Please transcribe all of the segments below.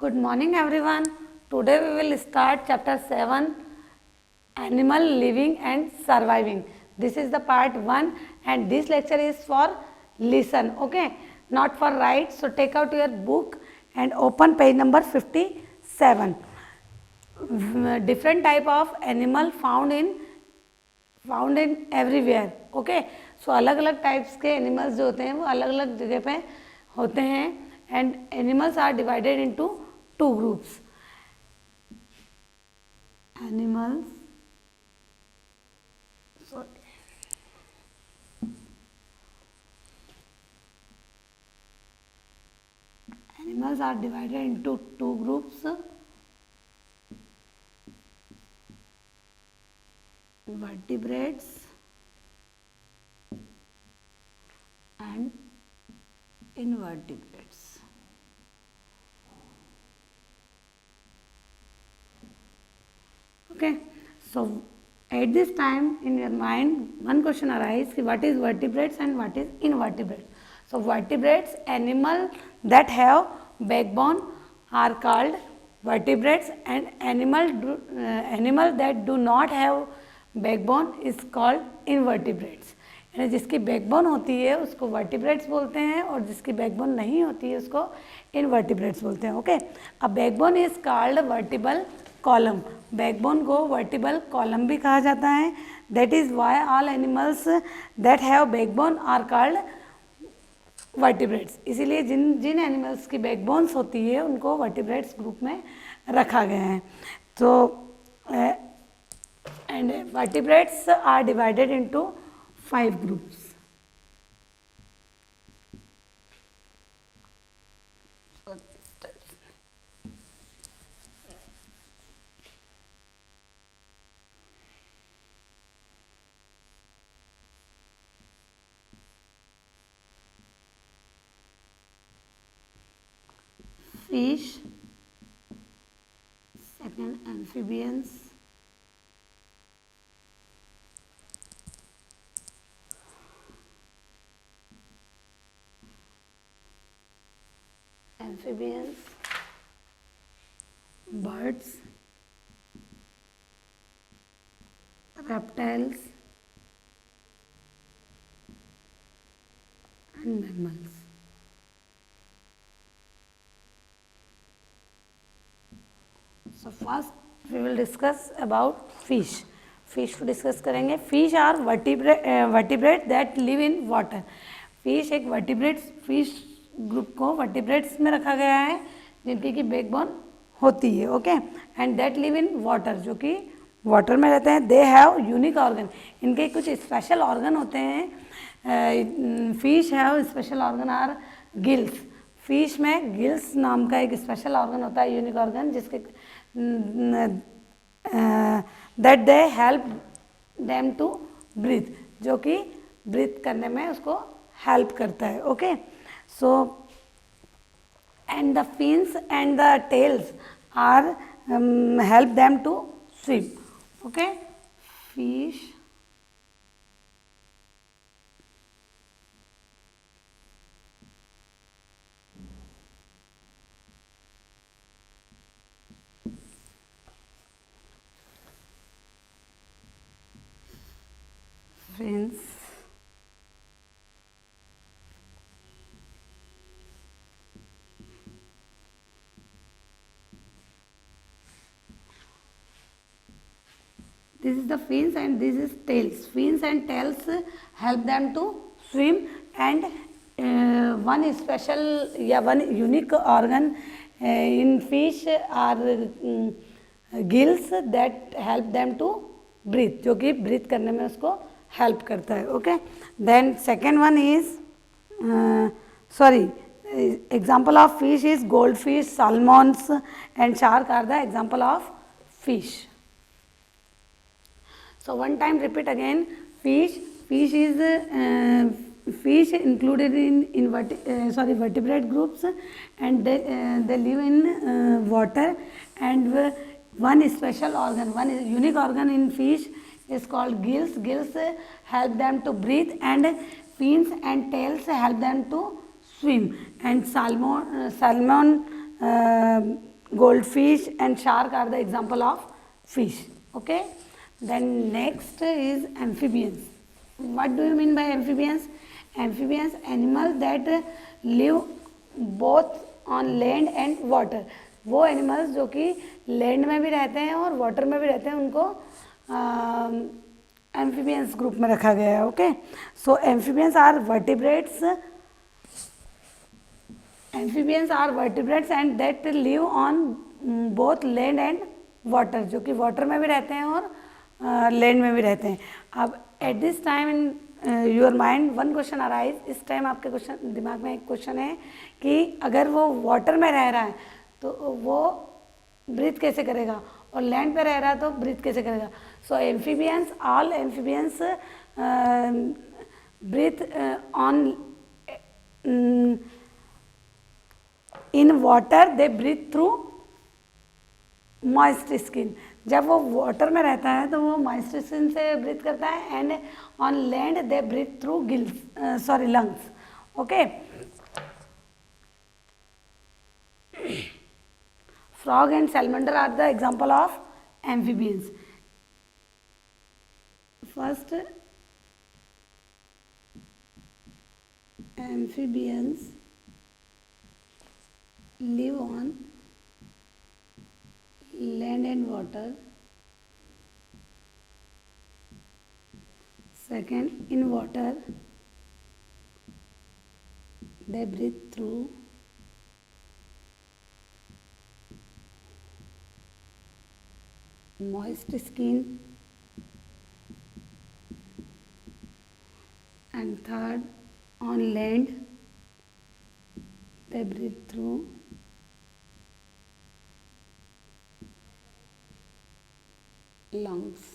Good morning everyone. Today we will start chapter 7, Animal Living and Surviving. This is the part 1 and this lecture is for listen, okay, not for write. So take out your book and open page number 57. Different type of animal found in everywhere, okay. So अलग अलग types के animals जो होते हैं वो अलग अलग जगह पे होते हैं and animals are divided into two groups. Animals are divided into two groups, vertebrates and invertebrates. Okay, so at this time in your mind one question arises, what is vertebrates and what is invertebrates. So vertebrates, animal that have backbone are called vertebrates and animal that do not have backbone is called invertebrates. यानी जिसकी backbone होती है उसको vertebrates बोलते हैं और जिसकी backbone नहीं होती है उसको इनवर्टिब्रेट्स बोलते हैं. Okay, a backbone is called vertebral column. Backbone को वर्टिबल कॉलम भी कहा जाता है. That is why all animals that have backbone are called vertebrates. इसीलिए जिन एनिमल्स की बैकबोन्स होती है उनको वर्टिब्रेट्स ग्रुप में रखा गया है. तो and vertebrates are divided into 5 groups. Fish, second amphibians, birds, reptiles and mammals. So first we will discuss about fish. Fish को डिस्कस करेंगे. Fish are vertebrate that live in water. Fish एक vertebrate fish group को vertebrates में रखा गया है जिनकी की बैकबोन होती है. Okay, and that live in water, जो कि वाटर में रहते हैं. They have unique organ. इनके कुछ स्पेशल ऑर्गन होते हैं. Fish have special organ are gills. Fish में गिल्स नाम का एक स्पेशल ऑर्गन होता है, यूनिक ऑर्गन, जिसके that they help them to breathe, जो कि ब्रीथ करने में उसको हेल्प करता है. Okay, so and the fins and the tails are help them to swim. Okay, fish fins, this is the fins and this is tails. Fins and tails help them to swim, and one special one unique organ in fish are gills that help them to breathe, जो कि breathe करने में उसको help करता है. Okay, then second one is example of fish is goldfish, salmons and shark are the example of fish. So one time repeat again. Fish is fish included in vertebrate groups, and they live in water, and one special organ, one unique organ in fish is called gills. Gills help them to breathe, and fins and tails help them to swim. And salmon goldfish and shark are the example of fish. Okay, then next is amphibians. What do you mean by amphibians? Amphibians animals that live both on land and water. वो animals जो कि land में भी रहते हैं और water में भी रहते हैं, उनको एम्फीबियंस ग्रुप में रखा गया है. Okay, so amphibians are vertebrates. Amphibians are vertebrates and that live on both land and water, जो कि वाटर में भी रहते हैं और लैंड में भी रहते हैं. अब at this time in your mind one question arise. इस टाइम आपके क्वेश्चन दिमाग में एक क्वेश्चन है कि अगर वो वाटर में रह रहा है तो वो ब्रीथ कैसे करेगा, और लैंड पे रह रहा है तो ब्रीथ कैसे करेगा. So amphibians, all amphibians breathe on in water, they breathe through moist skin. जब वो वाटर में रहता है तो वो मॉइस्ट स्किन से ब्रीथ करता है, and on land they breathe through gills, sorry lungs. Okay, frog and salamander are the example of amphibians. First, amphibians live on land and water. Second, in water they breathe through moist skin, and third, on land they breathe through lungs.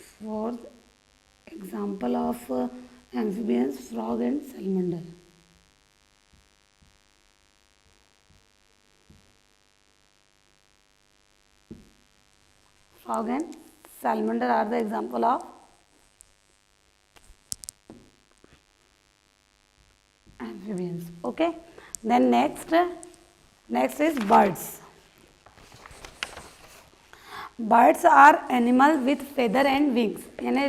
Fourth example of amphibians, frog and salamander. Frog and salamander are the example of amphibians. Okay, then next is birds. Birds are animal with feather and wings. यानी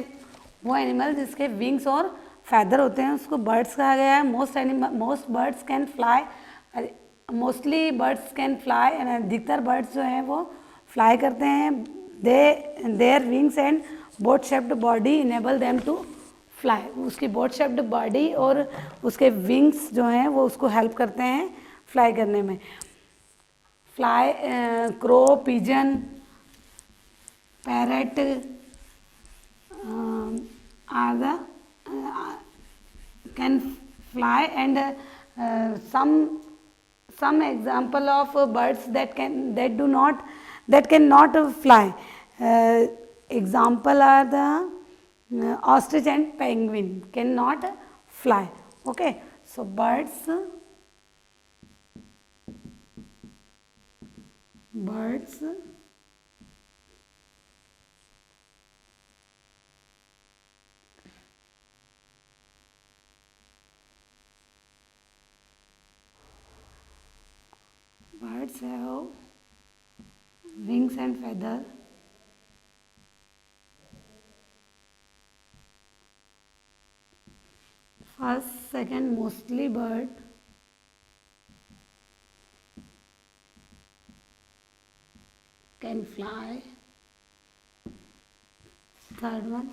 वो animal जिसके wings और feather होते हैं उसको birds कहा गया है. Most birds can fly, mostly birds can fly, अधिकतर बर्ड्स जो हैं वो फ्लाई करते हैं. Their wings and boat shaped body enable them to fly. उसकी बोट शेप्ड बॉडी और उसके विंग्स जो हैं वो उसको हेल्प करते हैं फ्लाई करने में. Fly, crow, pigeon, parrot are the can fly, and some example of birds that cannot fly. Example are the ostrich and penguin cannot fly. Okay, so birds have wings and feather. First, second, mostly bird. Can fly. Third one,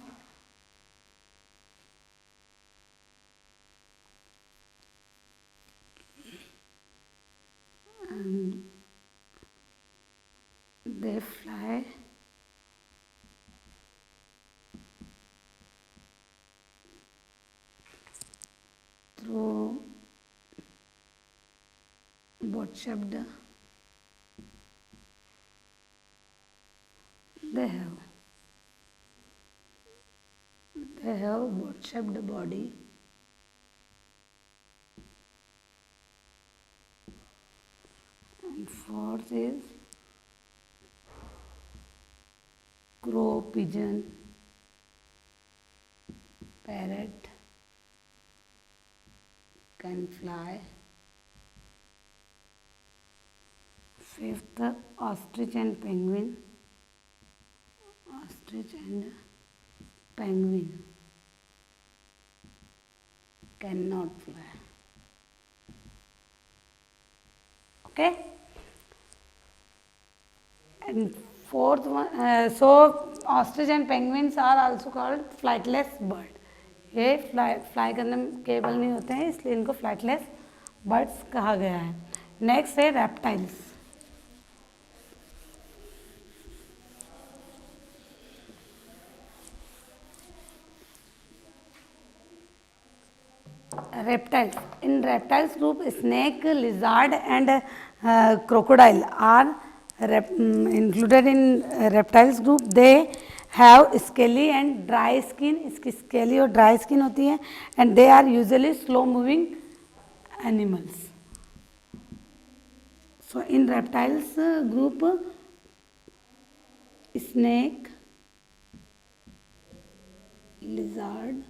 and they fly through boat-shaped. They have boat-shaped body. And fourth is crow, pigeon, parrot can fly. Fifth, ostrich and penguin. Ostrich and penguin cannot fly. Okay. And fourth one, so ostrich and penguins are also called flightless bird. ये fly करने में cable नहीं होते हैं, इसलिए इनको flightless birds कहा गया है. नेक्स्ट है reptiles. Reptiles. In reptiles group, snake, lizard and crocodile are included in reptiles group. They have scaly and dry skin. इसकी scaly और dry skin होती है and they are usually slow moving animals. So in reptiles group, snake, lizard,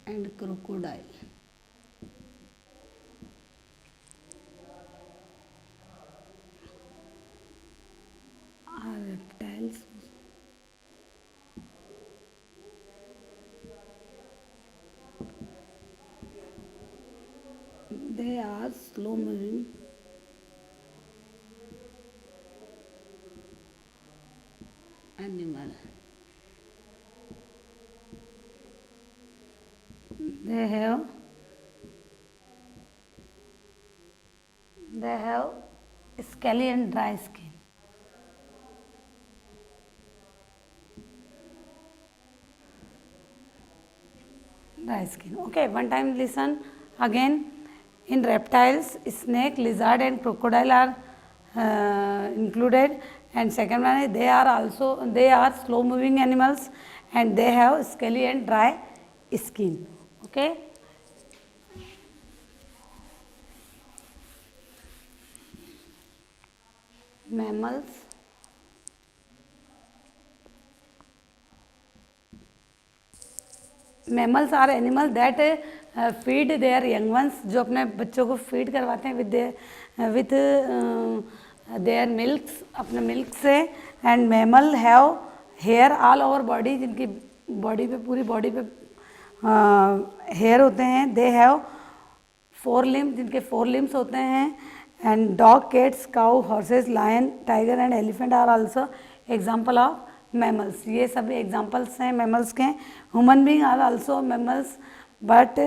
and crocodile are reptiles. They are slow moving animal. They have scaly and dry skin. Dry skin. Okay, one time listen again. In reptiles, snake, lizard and crocodile are included. And second one is they are slow moving animals and they have scaly and dry skin. Okay. Mammals. Mammals are animals that feed their young ones, जो अपने बच्चों को feed करवाते हैं with their milks, अपने milk से. And mammal have hair all over body, जिनकी body पे पूरी बॉडी पे हेयर होते हैं. दे हैव 4 लिम्ब, जिनके 4 लिम्स होते हैं. And dog, cats, cow, horses, lion, tiger and elephant are also example of mammals. ये सब एग्जाम्पल्स हैं मैमल्स के. Human being are also mammals but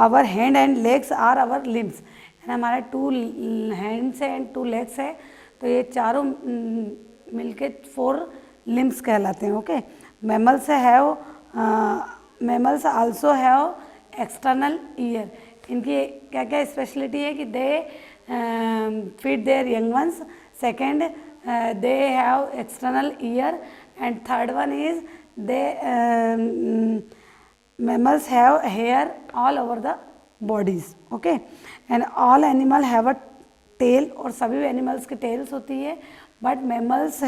our hand and legs are our limbs. हमारे 2 hands है and 2 legs है, तो ये चारों मिलके 4 लिम्स कहलाते हैं. Okay. Mammals also have external ear. इनकी क्या क्या स्पेशलिटी है कि they feed there young ones. Second, they have external ear. And third one is mammals have hair all over the bodies. Okay. And all animal have a tail, और सभी animals के tails होती है. But mammals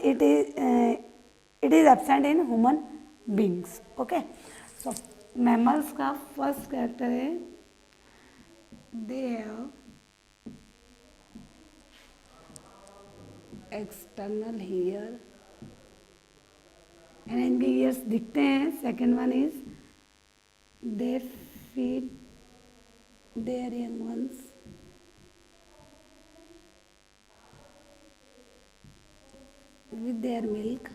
it is absent in human beings. Okay. So mammals का first character है they have external ear and इनके years दिखते हैं. Second one is they feed there young ones with their milk.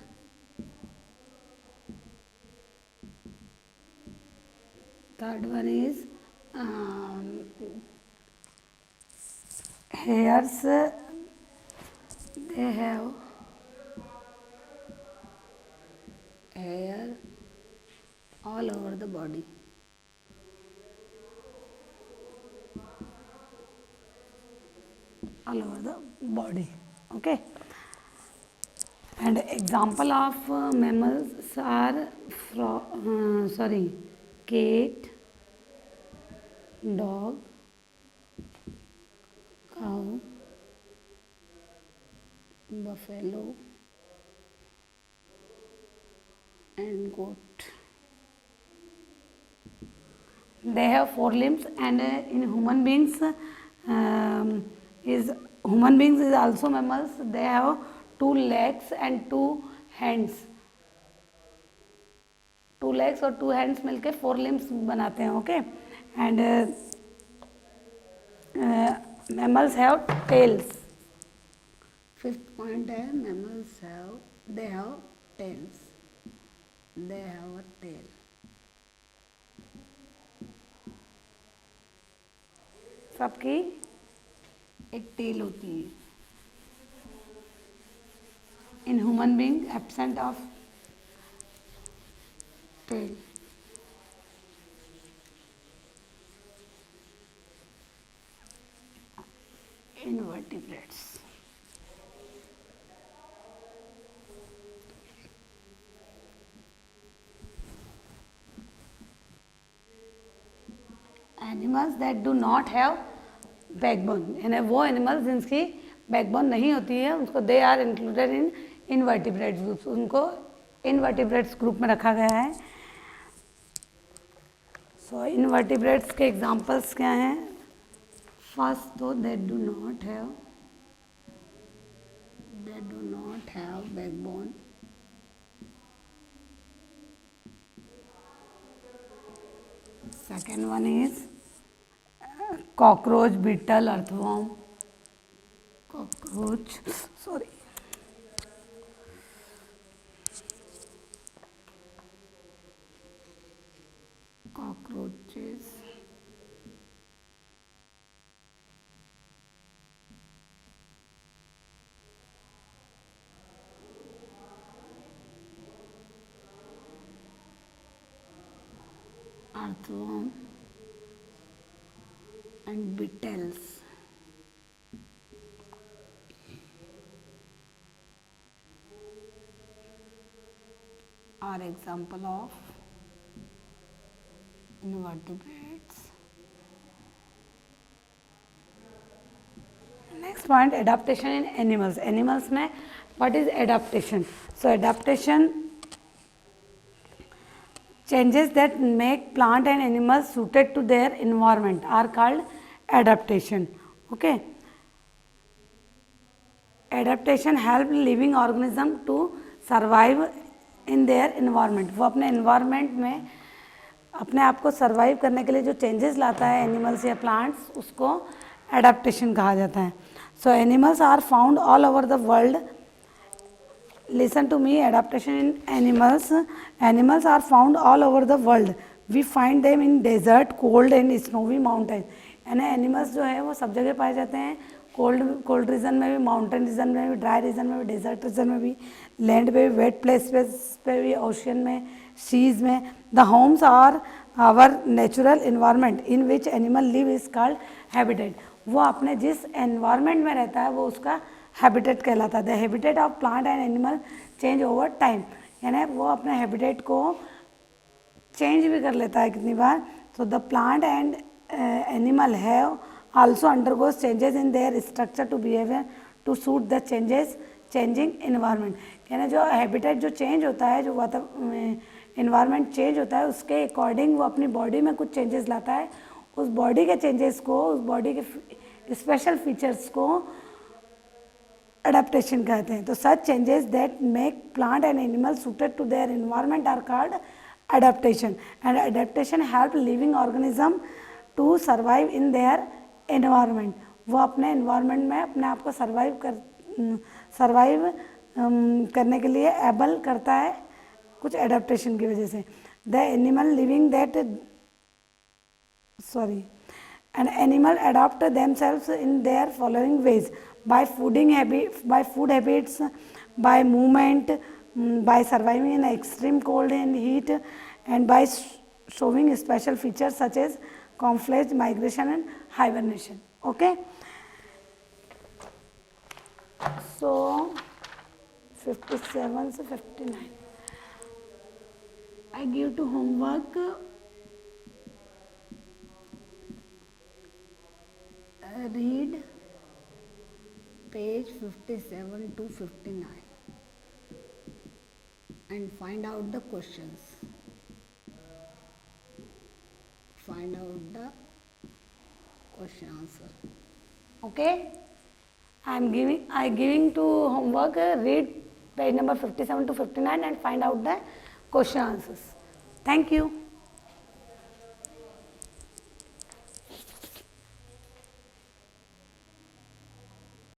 Third one is hairs. They have hair all over the body. All over the body. Okay. And example of mammals are cat, dog, cow, buffalo, and goat. They have four limbs, and in human beings, is human beings is also mammals. They have two legs and two hands. Two legs और two hands मिलके four limbs बनाते हैं. Okay. And mammals have tails. Fifth point है mammals have they have tails. They have a tail. सबकी एक tail होती है. In human being absent of tail. Invertebrates. Animals that do not have backbone, यानी वो animals जिनकी backbone नहीं होती है उसको they are included in invertebrates groups. उनको इनवर्टिब्रेट्स ग्रुप में रखा गया है. सो इनवर्टिब्रेट्स के एग्जांपल्स क्या हैं? फर्स्ट दो they do not have backbone. Second one is cockroach, beetle, earthworm. Cockroach, sorry, cockroaches, earthworm and beetles are example of invertebrates. Next point, adaptation in animals. Animals में what is adaptation? So adaptation changes that make plant and animals suited to their environment are called adaptation. Okay. Adaptation help living organism to survive in their environment. वो अपने environment में अपने आप को survive करने के लिए जो चेंजेस लाता है एनिमल्स या प्लांट्स, उसको एडाप्टेशन कहा जाता है. So animals are found all over the world. Listen to me. Adaptation in animals are found all over the world. We find them in desert, cold and snowy mountain. यानी animals जो है वो सब जगह पाए जाते हैं. कोल्ड रीजन में भी, माउंटेन रीजन में भी, ड्राई रीजन में भी, डेजर्ट रीजन में भी, लैंड पे भी, वेट प्लेस पे भी, ओशियन में, सीज में. The homes are our natural environment in which animal live is called habitat. वो अपने जिस एनवायरमेंट में रहता है वो उसका हैबिटेट कहलाता है. The habitat of plant and animal change over time. यानी वो अपने हैबिटेट को चेंज भी कर लेता है कितनी बार. So the plant and animal have also undergoes changes in their structure to behavior to suit the changing environment. यानी जो हैबिटेट जो चेंज होता है, जो इन्वायरमेंट चेंज होता है, उसके अकॉर्डिंग वो अपनी बॉडी में कुछ चेंजेस लाता है. उस बॉडी के चेंजेस को, उस बॉडी के स्पेशल फीचर्स को अडेप्टेशन कहते हैं. तो such changes that make plant and animal suited to their environment are called adaptation. And adaptation help living organism to survive in their environment. वो अपने एनवायरनमेंट में अपने आप को सर्वाइव करने के लिए एबल करता है कुछ एडाप्टेशन की वजह से. The animal living that an animal adopt themselves in their following ways. By food habits, by movement, by surviving in extreme cold and heat, and by showing special features such as camouflage, migration and hibernation. Okay. So 57 से 59. I give to homework read page 57 to 59 and find out the questions. Find out the question answer. Okay, I giving to homework, read page number 57 to 59 and find out the question answers. Thank you.